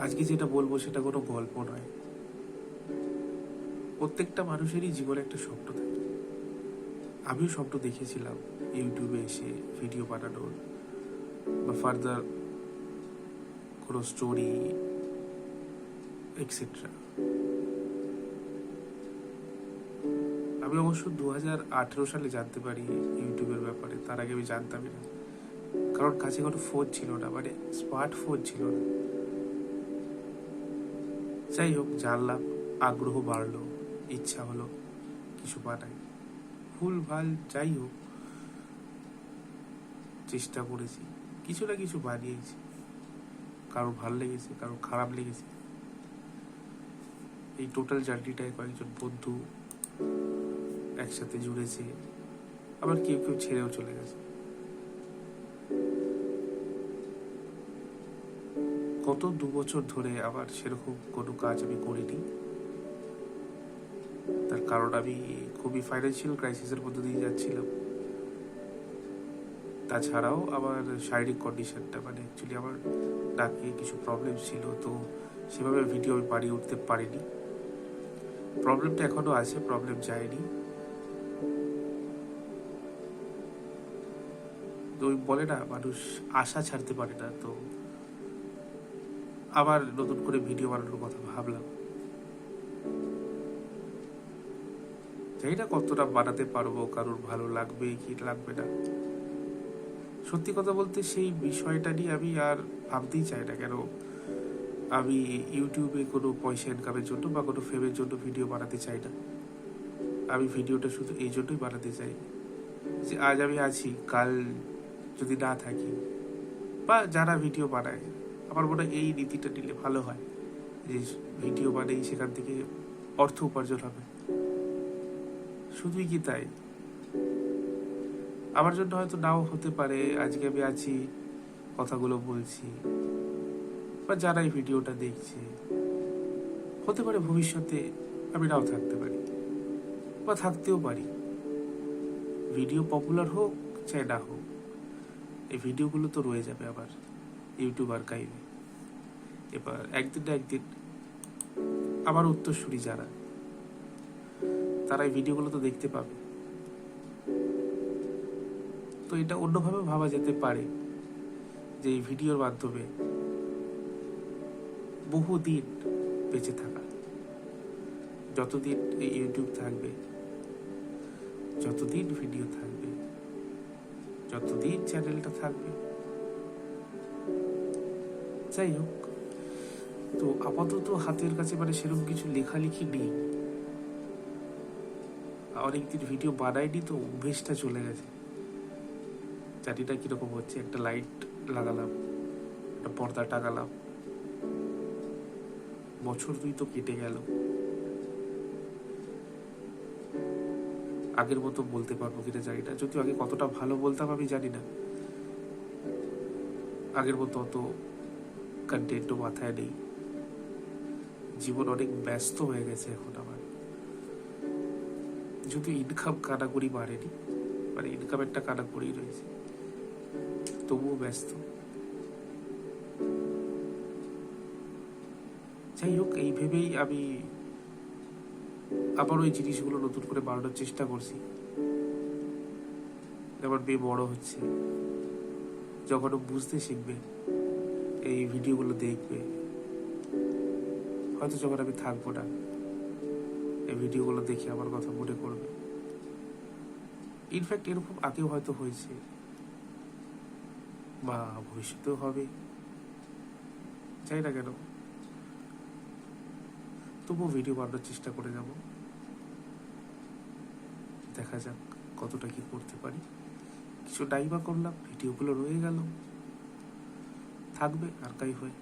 আজকে যেটা বলবো সেটা কোনো গল্প নয়। প্রত্যেকটা মানুষেরই জীবনে একটা স্বপ্ন থাকে। আমিও স্বপ্ন দেখেছিলাম ইউটিউবে এসে ভিডিও বানানোর বা ফার্দার কোনো স্টোরি এক্সেট্রা। আমি অবশ্য 2018 সালে জানতে পারি ইউটিউবের ব্যাপারে, তার আগে আমি জানতামই না, কারণ কাছে কোনো ফোন ছিল না, মানে স্মার্টফোন ছিল না। যাই হোক, জানলাম, আগ্রহ বাড়লো, ইচ্ছা হলো কিছু বানাই। ভুল ভাল যাই হোক, চেষ্টা করেছি, কিছু না কিছু বানিয়েছি। কারো ভালো লেগেছে, কারো খারাপ লেগেছে। এই টোটাল জার্নিটায় কয়েকজন বন্ধু একসাথে জুড়েছে, আবার কেউ কেউ ছেড়েও চলে গেছে। গত 2 বছর ধরে আবার সেরকম কোনো কাজ আমি করিনি। তার কারণ আমি খুবই ফাইন্যান্সিয়াল ক্রাইসিসের মধ্যে দিয়ে যাচ্ছিলাম। তাছাড়াও আমার শারীরিক কন্ডিশনটা, মানে অ্যাকচুয়ালি আমার নাকে কিছু প্রবলেম ছিল, তো সেভাবে ভিডিও আমি বানিয়ে উঠতে পারিনি। প্রবলেমটা এখনো আছে, প্রবলেম যায়নি। তো ওই বলে না, মানুষ আশা ছাড়তে পারে না, তো আবার নতুন করে ভিডিও বানানোর কথা ভাবলাম। জানি না কতটা বানাতে পারবো, কারোর ভালো লাগবে কি লাগবে না। সত্যি কথা বলতে সেই বিষয়টা নিয়ে আমি আর ভাবতেই চাই না। কেন আমি ইউটিউবে কোনো পয়সা ইনকামের জন্য বা কোনো ফেমের জন্য ভিডিও বানাতে চাই না। আমি ভিডিওটা শুধু এই জন্যই বানাতে চাই যে আজ আমি আছি, কাল যদি না থাকি, বা যারা ভিডিও বানায়, আমার মনে হয় এই নীতিটা নিলে ভালো হয়, যে ভিডিও বানাই সেখান থেকে অর্থ উপার্জন হবে। শুধুই কি তাই? আমার জন্য হয়তো নাও হতে পারে, আজকে আমি আছি, কথাগুলো বলছি, বা যারা এই ভিডিওটা দেখছে, হতে পারে ভবিষ্যতে আমি নাও থাকতে পারি, বা থাকতেও পারি। ভিডিও পপুলার হোক চাই না হোক, এই ভিডিওগুলো তো রয়ে যাবে আবার ইউটিউব আর্কাইভে। এবার একদিন না একদিন আমার উত্তরসূরি যারা, তারা এই ভিডিওগুলো তো দেখতে পাবে। তো এটা অন্যভাবে ভাবা যেতে পারে যে এই ভিডিওর মাধ্যমে বহুদিন বেঁচে থাকা। যতদিন এই ইউটিউব থাকবে, যতদিন ভিডিও থাকবে, যতদিন চ্যানেলটা থাকবে। যাই হোক, তো আপাতত হাতের কাছে মানে সেরকম কিছু লেখালেখি নেই। অনেকদিন ভিডিও বানাইনি, তো অভ্যেসটা চলে গেছে। জানি না কিরকম হচ্ছে। একটা লাইট লাগালাম, একটা পর্দা টাঙালাম, বছর 2 তো কেটে গেল। আগের মতো বলতে পারবো কিনা জানি না, যদিও আগে কতটা ভালো বলতাম আমি জানি না। আগের মতো অত কন্টেন্টও মাথায় নেই। জীবন অনেক ব্যস্ত হয়ে গেছে এখন আমার। যদিও ইনকাম কানাকড়ি বাড়েনি, মানে ইনকাম একটা কানাকড়ি রয়েছে, তবুও ব্যস্ত। যাই হোক, এই ভেবেই আমি আবার ওই জিনিসগুলো নতুন করে বানানোর চেষ্টা করছি। আমার মেয়ে বড় হচ্ছে, যখন ও বুঝতে শিখবে, এই ভিডিওগুলো দেখবে, হয়তো যখন আমি থাকবো না, এই ভিডিওগুলো দেখে আমার কথা মনে করবে। ইনফ্যাক্ট এরকম আগেও হয়তো হয়েছে, বা ভবিষ্যতেও হবে, চাই না কেন। তবুও ভিডিও বানানোর চেষ্টা করে যাব। দেখা যাক কতটা কি করতে পারি। কিছু নাই বা করলাম, ভিডিওগুলো রয়ে গেল, থাকবে আর্কাইভ হয়ে।